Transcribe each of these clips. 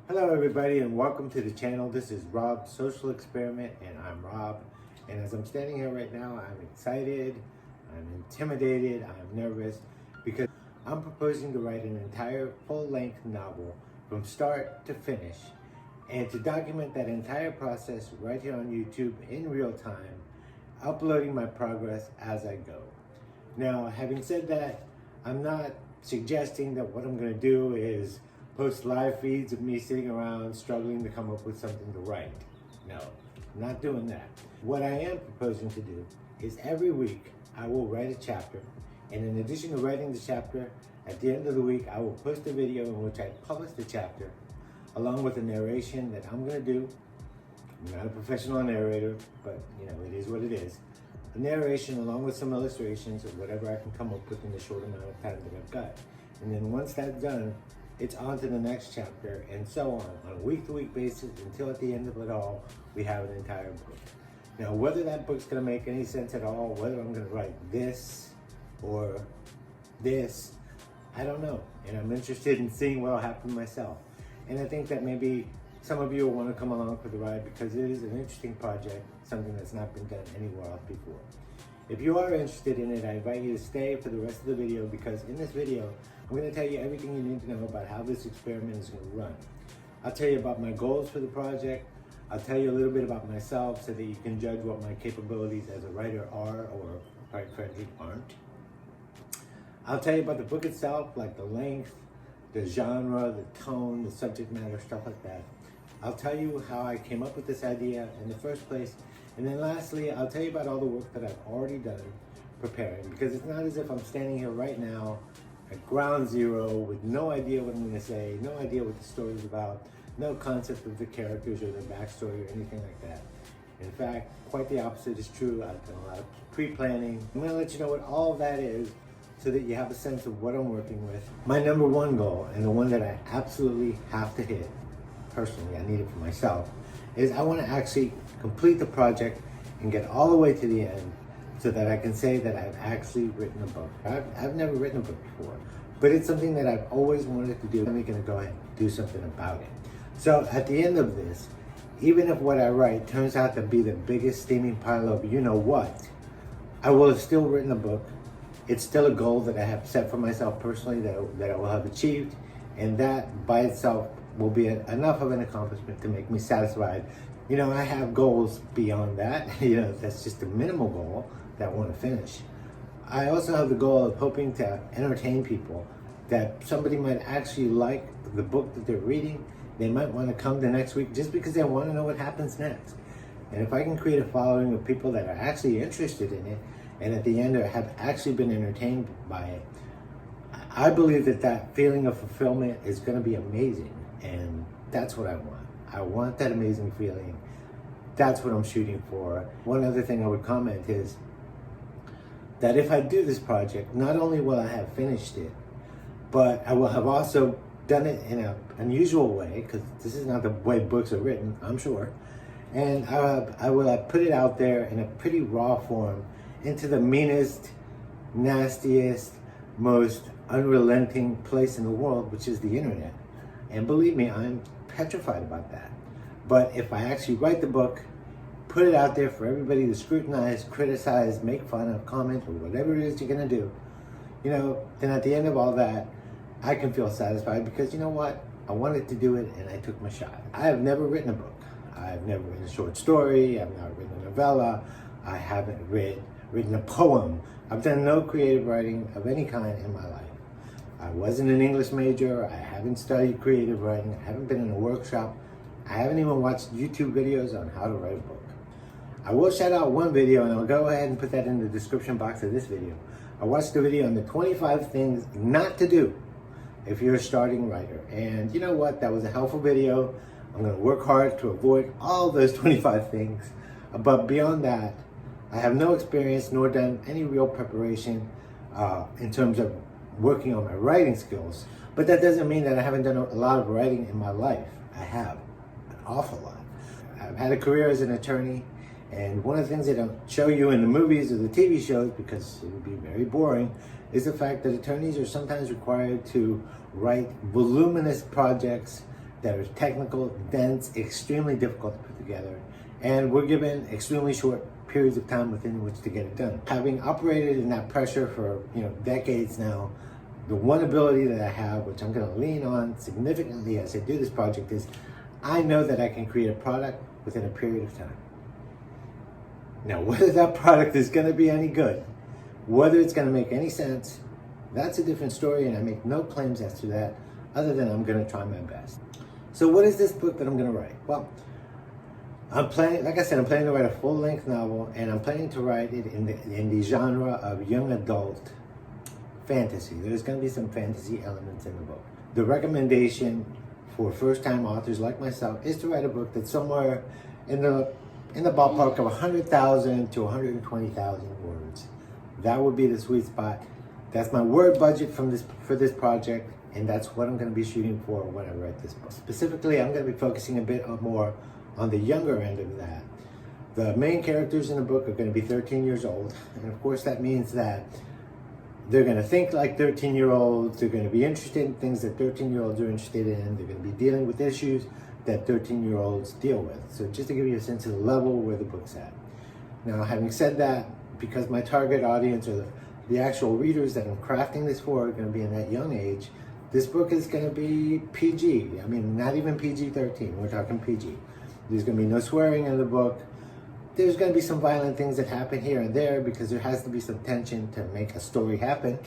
Hello everybody and welcome to the channel. This is Rob Social Experiment and I'm Rob. And as I'm standing here right now, I'm excited, I'm intimidated, I'm nervous because I'm proposing to write an entire full-length novel from start to finish and to document that entire process right here on YouTube in real time, uploading my progress as I go. Now, having said that, I'm not suggesting that what I'm going to do is post live feeds of me sitting around struggling to come up with something to write. No, I'm not doing that. What I am proposing to do is every week I will write a chapter, and in addition to writing the chapter, at the end of the week I will post a video in which I publish the chapter along with a narration that I'm going to do. I'm not a professional narrator, but you know, it is what it is. A narration along with some illustrations of whatever I can come up with in the short amount of time that I've got. And then once that's done, it's on to the next chapter, and so on a week-to-week basis until at the end of it all, we have an entire book. Now, whether that book's gonna make any sense at all, whether I'm gonna write this or this, I don't know. And I'm interested in seeing what'll happen myself. And I think that maybe some of you will wanna come along for the ride because it is an interesting project, something that's not been done anywhere else before. If you are interested in it, I invite you to stay for the rest of the video because in this video, I'm going to tell you everything you need to know about how this experiment is going to run. I'll tell you about my goals for the project. I'll tell you a little bit about myself so that you can judge what my capabilities as a writer are or, quite frankly, aren't. I'll tell you about the book itself, like the length, the genre, the tone, the subject matter, stuff like that. I'll tell you how I came up with this idea in the first place. And then lastly, I'll tell you about all the work that I've already done preparing, because it's not as if I'm standing here right now at ground zero with no idea what I'm going to say, no idea what the story's about, no concept of the characters or their backstory or anything like that. In fact, quite the opposite is true. I've done a lot of pre-planning. I'm going to let you know what all of that is so that you have a sense of what I'm working with. My number one goal, and the one that I absolutely have to hit, personally, I need it for myself, is I want to actually complete the project and get all the way to the end so that I can say that I've actually written a book. I've never written a book before, but it's something that I've always wanted to do. I'm going to go ahead and do something about it. So at the end of this, even if what I write turns out to be the biggest steaming pile of you-know-what, I will have still written a book. It's still a goal that I have set for myself personally that I will have achieved, and that by itself will be enough of an accomplishment to make me satisfied. You know, I have goals beyond that. You know, that's just a minimal goal that I want to finish. I also have the goal of hoping to entertain people, that somebody might actually like the book that they're reading. They might want to come the next week just because they want to know what happens next. And if I can create a following of people that are actually interested in it, and at the end have actually been entertained by it, I believe that that feeling of fulfillment is going to be amazing. And that's what I want. I want that amazing feeling. That's what I'm shooting for. One other thing I would comment is that if I do this project, not only will I have finished it, but I will have also done it in an unusual way, because this is not the way books are written, I'm sure. And I will have put it out there in a pretty raw form into the meanest, nastiest, most unrelenting place in the world, which is the internet. And believe me, I'm petrified about that. But if I actually write the book, put it out there for everybody to scrutinize, criticize, make fun of, comment, or whatever it is you're gonna do, you know, then at the end of all that, I can feel satisfied because you know what? I wanted to do it and I took my shot. I have never written a book. I've never written a short story. I've not written a novella. I haven't written a poem. I've done no creative writing of any kind in my life. I wasn't an English major. I haven't studied creative writing. I haven't been in a workshop. I haven't even watched YouTube videos on how to write a book. I will shout out one video, and I'll go ahead and put that in the description box of this video. I watched the video on the 25 things not to do if you're a starting writer. And you know what? That was a helpful video. I'm going to work hard to avoid all those 25 things. But beyond that, I have no experience nor done any real preparation in terms of working on my writing skills. But that doesn't mean that I haven't done a lot of writing in my life. I have, an awful lot. I've had a career as an attorney, and one of the things they don't show you in the movies or the TV shows, because it would be very boring, is the fact that attorneys are sometimes required to write voluminous projects that are technical, dense, extremely difficult to put together, and we're given extremely short periods of time within which to get it done. Having operated in that pressure for decades now, the one ability that I have, which I'm going to lean on significantly as I do this project, is I know that I can create a product within a period of time. Now, whether that product is going to be any good, whether it's going to make any sense, that's a different story, and I make no claims as to that, other than I'm going to try my best. So what is this book that I'm going to write? Well, I'm planning to write a full-length novel, and I'm planning to write it in the genre of young adult fantasy. There's going to be some fantasy elements in the book. The recommendation for first-time authors like myself is to write a book that's somewhere in the ballpark of 100,000 to 120,000 words. That would be the sweet spot. That's my word budget for this project, and that's what I'm going to be shooting for when I write this book. Specifically, I'm going to be focusing a bit more on the younger end of that. The main characters in the book are going to be 13 years old, and of course that means that they're going to think like 13-year-olds, they're going to be interested in things that 13-year-olds are interested in, they're going to be dealing with issues that 13-year-olds deal with. So just to give you a sense of the level where the book's at. Now, having said that, because my target audience or the actual readers that I'm crafting this for are going to be in that young age, this book is going to be PG. I mean, not even PG-13, we're talking PG. There's going to be no swearing in the book. There's going to be some violent things that happen here and there because there has to be some tension to make a story happen.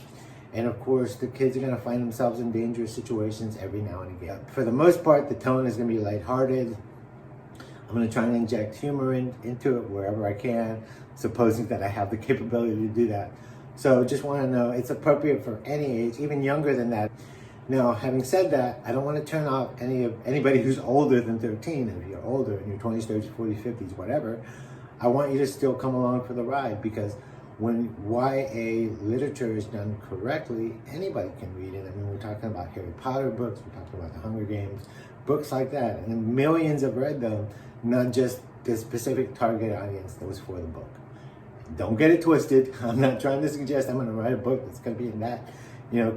And of course, the kids are going to find themselves in dangerous situations every now and again. For the most part, the tone is going to be lighthearted. I'm going to try and inject humor into it wherever I can, supposing that I have the capability to do that. So just want to know it's appropriate for any age, even younger than that. Now, having said that, I don't want to turn off anybody who's older than 13. If you're older, in your 20s, 30s, 40s, 50s, whatever, I want you to still come along for the ride, because when YA literature is done correctly, anybody can read it. I mean, we're talking about Harry Potter books, we're talking about The Hunger Games, books like that. And millions have read them, not just the specific target audience that was for the book. Don't get it twisted. I'm not trying to suggest I'm going to write a book that's going to be in that,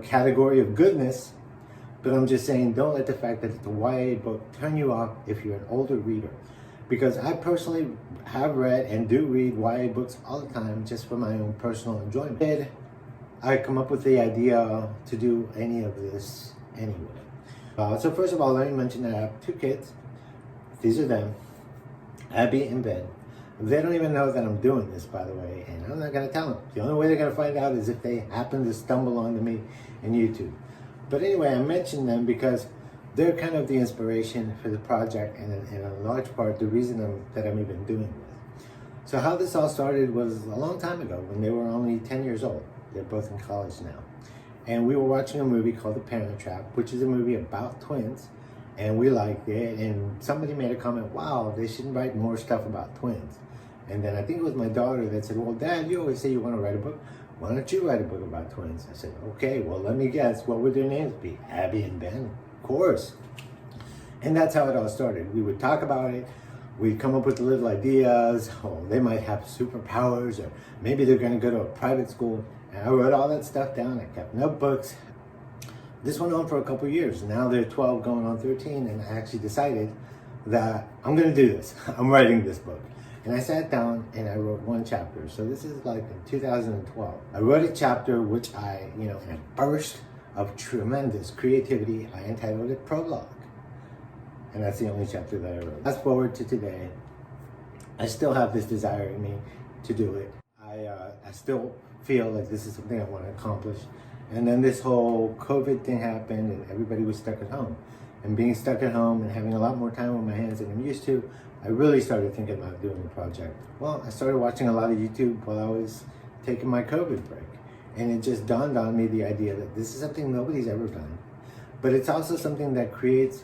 category of goodness. But I'm just saying, don't let the fact that it's a YA book turn you off if you're an older reader. Because I personally have read and do read YA books all the time just for my own personal enjoyment. I come up with the idea to do any of this anyway. So first of all, let me mention that I have 2 kids. These are them, Abby and Ben. They don't even know that I'm doing this, by the way, and I'm not going to tell them. The only way they're going to find out is if they happen to stumble onto me in YouTube. But anyway, I mentioned them because they're kind of the inspiration for the project, and in a large part, the reason that I'm even doing this. So how this all started was a long time ago when they were only 10 years old. They're both in college now. And we were watching a movie called The Parent Trap, which is a movie about twins. And we liked it, and somebody made a comment, wow, they should write more stuff about twins. And then I think it was my daughter that said, well, Dad, you always say you want to write a book. Why don't you write a book about twins? I said, okay, well, let me guess. What would their names be? Abby and Ben, of course. And that's how it all started. We would talk about it. We'd come up with little ideas. Oh, they might have superpowers, or maybe they're going to go to a private school. And I wrote all that stuff down. I kept notebooks. This went on for a couple of years. Now they're 12 going on 13, and I actually decided that I'm going to do this. I'm writing this book. And I sat down and I wrote 1 chapter. So this is like in 2012. I wrote a chapter which I, in a burst of tremendous creativity, I entitled it Prologue. And that's the only chapter that I wrote. Fast forward to today, I still have this desire in me to do it. I still feel like this is something I want to accomplish. And then this whole COVID thing happened and everybody was stuck at home. And being stuck at home and having a lot more time on my hands than I'm used to, I really started thinking about doing the project. Well, I started watching a lot of YouTube while I was taking my COVID break. And it just dawned on me the idea that this is something nobody's ever done. But it's also something that creates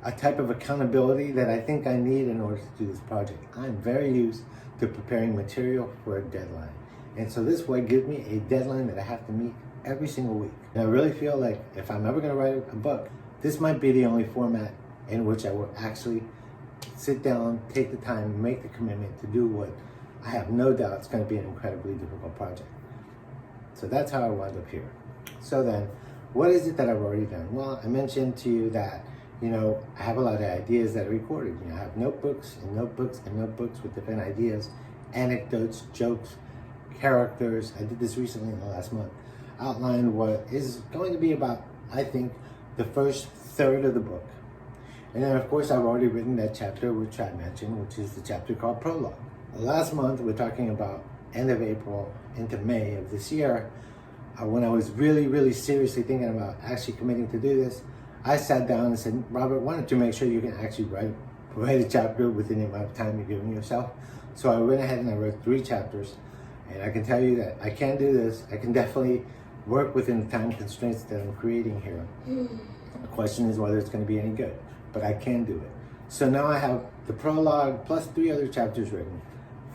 a type of accountability that I think I need in order to do this project. I'm very used to preparing material for a deadline. And so this way gives me a deadline that I have to meet every single week. And I really feel like if I'm ever going to write a book, this might be the only format in which I will actually sit down, take the time, make the commitment to do what I have no doubt is going to be an incredibly difficult project. So that's how I wound up here. So then, what is it that I've already done? Well, I mentioned to you that, you know, I have a lot of ideas that are recorded. You know, I have notebooks and notebooks and notebooks with different ideas, anecdotes, jokes, characters. I did this recently in the last month. Outlined what is going to be about, I think, the first third of the book. And then, of course, I've already written that chapter, which I mentioned, which is the chapter called Prologue. Last month, we're talking about end of April into May of this year. When I was really, really seriously thinking about actually committing to do this, I sat down and said, Robert, why don't you make sure you can actually write a chapter within the amount of time you're giving yourself? So I went ahead and I wrote 3 chapters. And I can tell you that I can do this. I can definitely work within the time constraints that I'm creating here. The question is whether it's going to be any good, but I can do it. So now I have the prologue plus 3 other chapters written,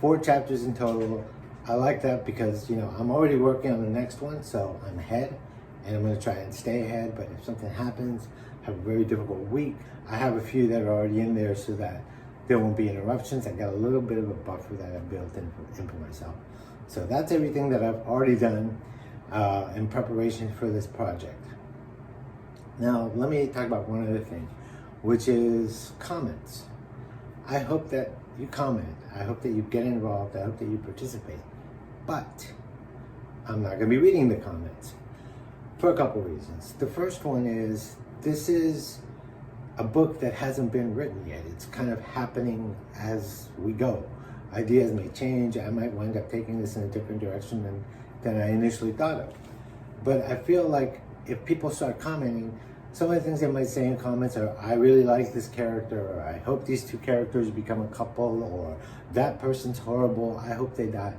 4 chapters in total. I like that because, you know, I'm already working on the next one, so I'm ahead, and I'm going to try and stay ahead. But if something happens, I have a very difficult week, I have a few that are already in there so that there won't be interruptions. I got a little bit of a buffer that I've built in for myself. So that's everything that I've already done in preparation for this project. Now, let me talk about one other thing, which is comments. I hope that you comment. I hope that you get involved. I hope that you participate. But I'm not going to be reading the comments for a couple reasons. The first one is this is a book that hasn't been written yet. It's kind of happening as we go. Ideas may change. I might wind up taking this in a different direction than I initially thought of. But I feel like if people start commenting, some of the things they might say in comments are, I really like this character, or I hope these 2 characters become a couple, or that person's horrible, I hope they die.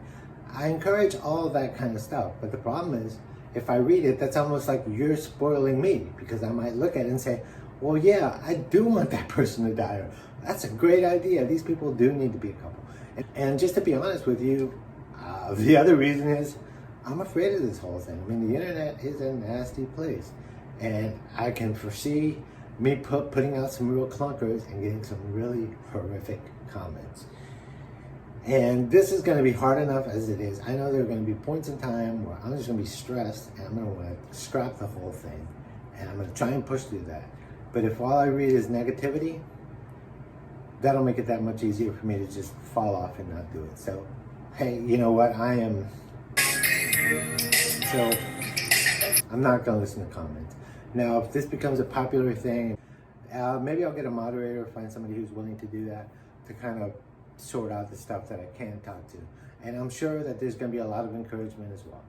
I encourage all that kind of stuff. But the problem is, if I read it, that's almost like you're spoiling me, because I might look at it and say, well, yeah, I do want that person to die. Or, that's a great idea. These people do need to be a couple. And just to be honest with you, the other reason is I'm afraid of this whole thing. I mean, the internet is a nasty place. And I can foresee me putting out some real clunkers and getting some really horrific comments. And this is going to be hard enough as it is. I know there are going to be points in time where I'm just going to be stressed and I'm going to want to scrap the whole thing. And I'm going to try and push through that. But if all I read is negativity, that'll make it that much easier for me to just fall off and not do it. So, hey, you know what? I'm not going to listen to comments. Now, if this becomes a popular thing, maybe I'll get a moderator or find somebody who's willing to do that to kind of sort out the stuff that I can't talk to. And I'm sure that there's going to be a lot of encouragement as well.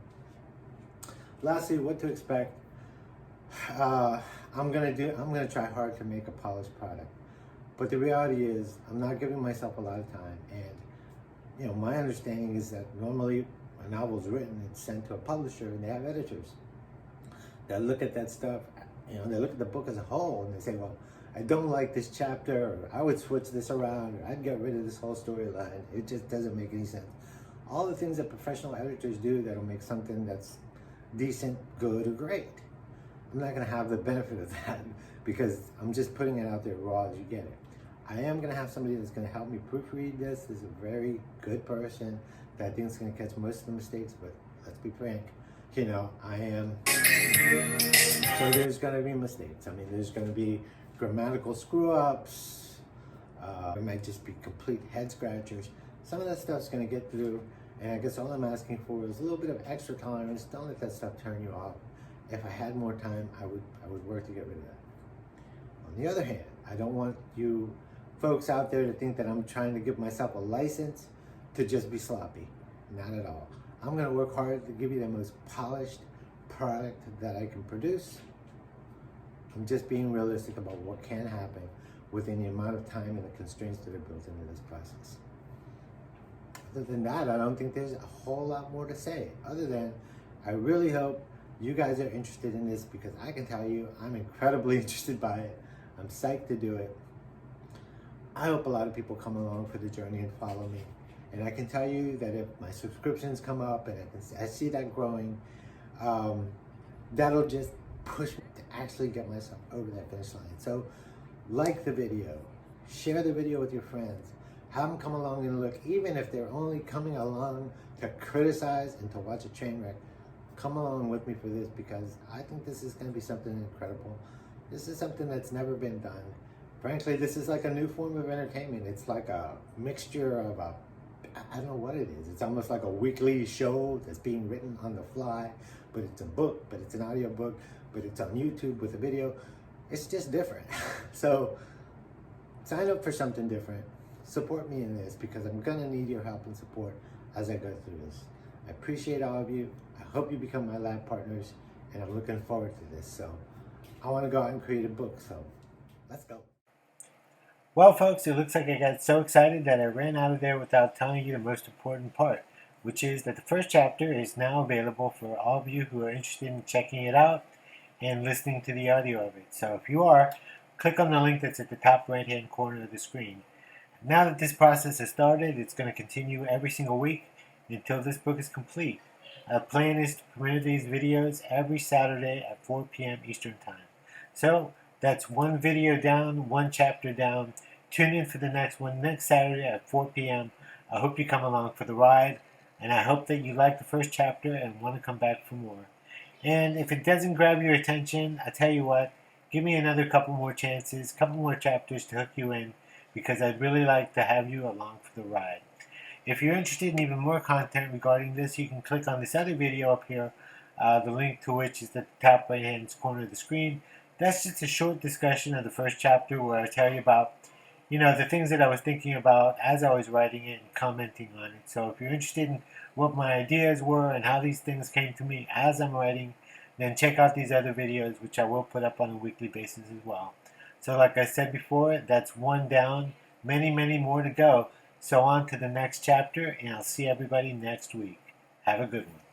Lastly, what to expect. I'm going to try hard to make a polished product. But the reality is, I'm not giving myself a lot of time. And, you know, my understanding is that normally a novel's written, it's sent to a publisher, and they have editors that look at that stuff. You know, they look at the book as a whole, and they say, well, I don't like this chapter, or I would switch this around, or I'd get rid of this whole storyline. It just doesn't make any sense. All the things that professional editors do that'll make something that's decent, good, or great. I'm not going to have the benefit of that because I'm just putting it out there raw as you get it. I am going to have somebody that's going to help me proofread this. This is a very good person that I think is going to catch most of the mistakes, but let's be frank, you know, I am. So there's going to be mistakes. I mean, there's going to be grammatical screw-ups. There might just be complete head scratchers. Some of that stuff's going to get through, and I guess all I'm asking for is a little bit of extra tolerance. Don't let that stuff turn you off. If I had more time, I would work to get rid of that. On the other hand, I don't want you folks out there to think that I'm trying to give myself a license to just be sloppy. Not at all. I'm going to work hard to give you the most polished product that I can produce. I'm just being realistic about what can happen within the amount of time and the constraints that are built into this process. Other than that, I don't think there's a whole lot more to say, other than I really hope you guys are interested in this, because I can tell you I'm incredibly interested by it. I'm psyched to do it. I hope a lot of people come along for the journey and follow me. And I can tell you that if my subscriptions come up and I see that growing, that'll just push me to actually get myself over that finish line. So like the video, share the video with your friends, have them come along and look, even if they're only coming along to criticize and to watch a train wreck. Come along with me for this, because I think this is going to be something incredible. This is something that's never been done. Frankly, this is like a new form of entertainment. It's like a mixture of I don't know what it is. It's almost like a weekly show that's being written on the fly, but it's a book, but it's an audio book, but it's on YouTube with a video. It's just different. So sign up for something different. Support me in this because I'm gonna need your help and support as I go through this. I appreciate all of you. I hope you become my lab partners, and I'm looking forward to this. So I want to go out and create a book, so let's go. Well, folks, it looks like I got so excited that I ran out of there without telling you the most important part, which is that the first chapter is now available for all of you who are interested in checking it out and listening to the audio of it. So if you are, click on the link that's at the top right-hand corner of the screen. Now that this process has started, it's going to continue every single week until this book is complete. Our plan is to premiere these videos every Saturday at 4 p.m. Eastern Time. So that's one video down, one chapter down. Tune in for the next one next Saturday at 4 p.m. I hope you come along for the ride, and I hope that you like the first chapter and want to come back for more. And if it doesn't grab your attention, I tell you what, give me another couple more chances, couple more chapters to hook you in, because I'd really like to have you along for the ride. If you're interested in even more content regarding this, you can click on this other video up here, the link to which is at the top right hand corner of the screen. That's just a short discussion of the first chapter where I tell you about, the things that I was thinking about as I was writing it and commenting on it. So if you're interested in what my ideas were and how these things came to me as I'm writing, then check out these other videos, which I will put up on a weekly basis as well. So like I said before, that's one down, many, many more to go. So on to the next chapter, and I'll see everybody next week. Have a good one.